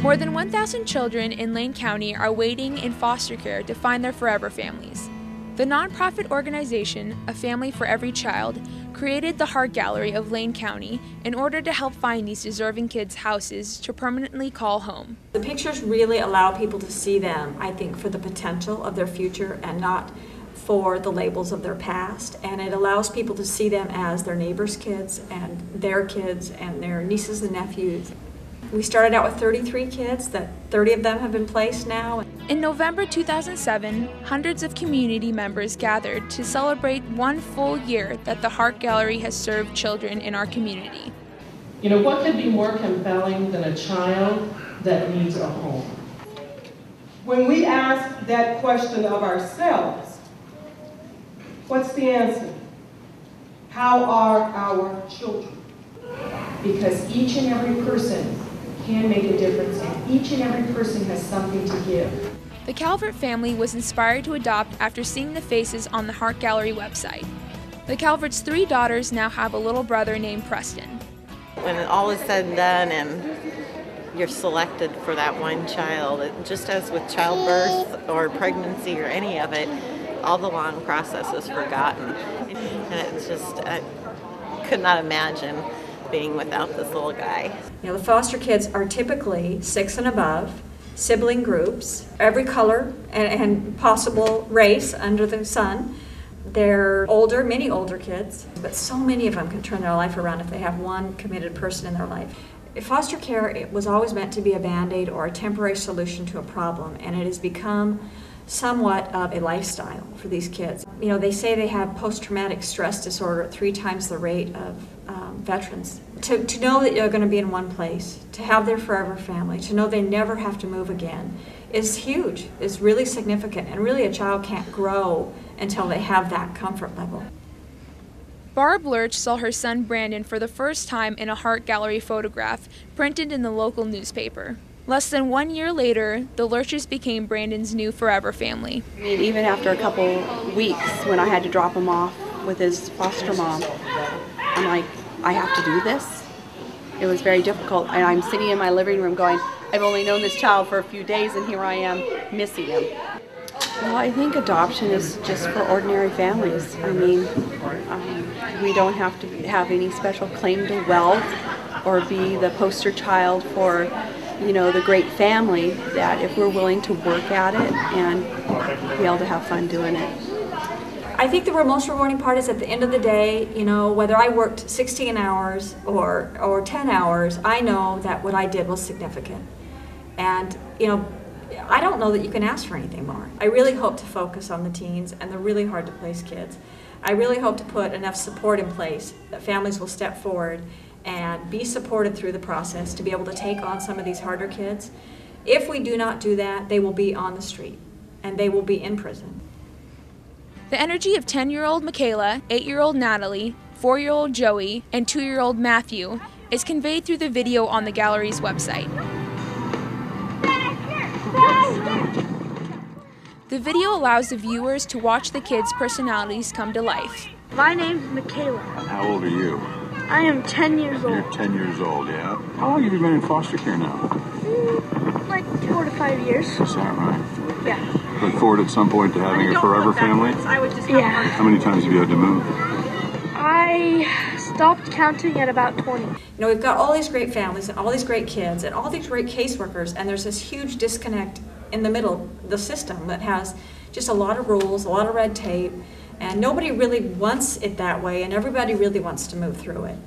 More than 1,000 children in Lane County are waiting in foster care to find their forever families. The nonprofit organization, A Family for Every Child, created the Heart Gallery of Lane County in order to help find these deserving kids houses to permanently call home. The pictures really allow people to see them, I think, for the potential of their future and not for the labels of their past. And it allows people to see them as their neighbors' kids and their nieces and nephews. We started out with 33 kids, that 30 of them have been placed now. In November 2007, hundreds of community members gathered to celebrate 1 full year that the Heart Gallery has served children in our community. You know, what could be more compelling than a child that needs a home? When we ask that question of ourselves, what's the answer? How are our children? Because each and every person can make a difference, and each and every person has something to give. The Calvert family was inspired to adopt after seeing the faces on the Heart Gallery website. The Calvert's 3 daughters now have a little brother named Preston. When all is said and done and you're selected for that one child, just as with childbirth or pregnancy or any of it, all the long process is forgotten. And it's just, I could not imagine being without this little guy. You know, the foster kids are typically 6 and above, sibling groups, every color and possible race under the sun. They're older, many older kids, but so many of them can turn their life around if they have one committed person in their life. Foster care, it was always meant to be a Band-Aid or a temporary solution to a problem, and it has become somewhat of a lifestyle for these kids. You know, they say they have post-traumatic stress disorder at 3 times the rate of veterans. To know that they're going to be in one place, to have their forever family, to know they never have to move again is huge, is really significant, and really a child can't grow until they have that comfort level. Barb Lerch saw her son Brandon for the first time in a Heart Gallery photograph printed in the local newspaper. Less than 1 year later, the Lerches became Brandon's new forever family. I mean, even after a couple weeks when I had to drop him off with his foster mom, I'm like, I have to do this? It was very difficult, and I'm sitting in my living room going, I've only known this child for a few days and here I am missing him. Well, I think adoption is just for ordinary families. I mean, we don't have to have any special claim to wealth or be the poster child for, you know, the great family, that if we're willing to work at it and be able to have fun doing it. I think the most rewarding part is at the end of the day, you know, whether I worked 16 hours or 10 hours, I know that what I did was significant. And, you know, I don't know that you can ask for anything more. I really hope to focus on the teens and the really hard to place kids. I really hope to put enough support in place that families will step forward and be supported through the process to be able to take on some of these harder kids. If we do not do that, they will be on the street and they will be in prison. The energy of 10-year-old Michaela, 8-year-old Natalie, 4-year-old Joey, and 2-year-old Matthew is conveyed through the video on the gallery's website. The video allows the viewers to watch the kids' personalities come to life. My name's Michaela. And how old are you? I am 10 years old. You're 10 years old, yeah? How long have you been in foster care now? Like 4 to 5 years. Is that right? Yeah. Look forward at some point to having a forever family? Yeah. How many times have you had to move? I stopped counting at about 20. You know, we've got all these great families and all these great kids and all these great caseworkers, and there's this huge disconnect in the middle, the system that has just a lot of rules, a lot of red tape, and nobody really wants it that way, and everybody really wants to move through it.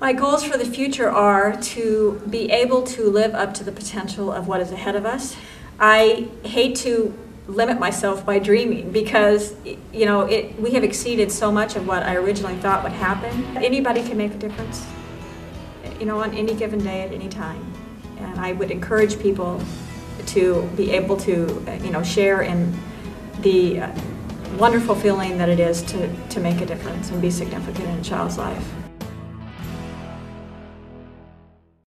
My goals for the future are to be able to live up to the potential of what is ahead of us. I hate to limit myself by dreaming because, you know, we have exceeded so much of what I originally thought would happen. Anybody can make a difference, you know, on any given day at any time. And I would encourage people to be able to, you know, share in the wonderful feeling that it is to make a difference and be significant in a child's life.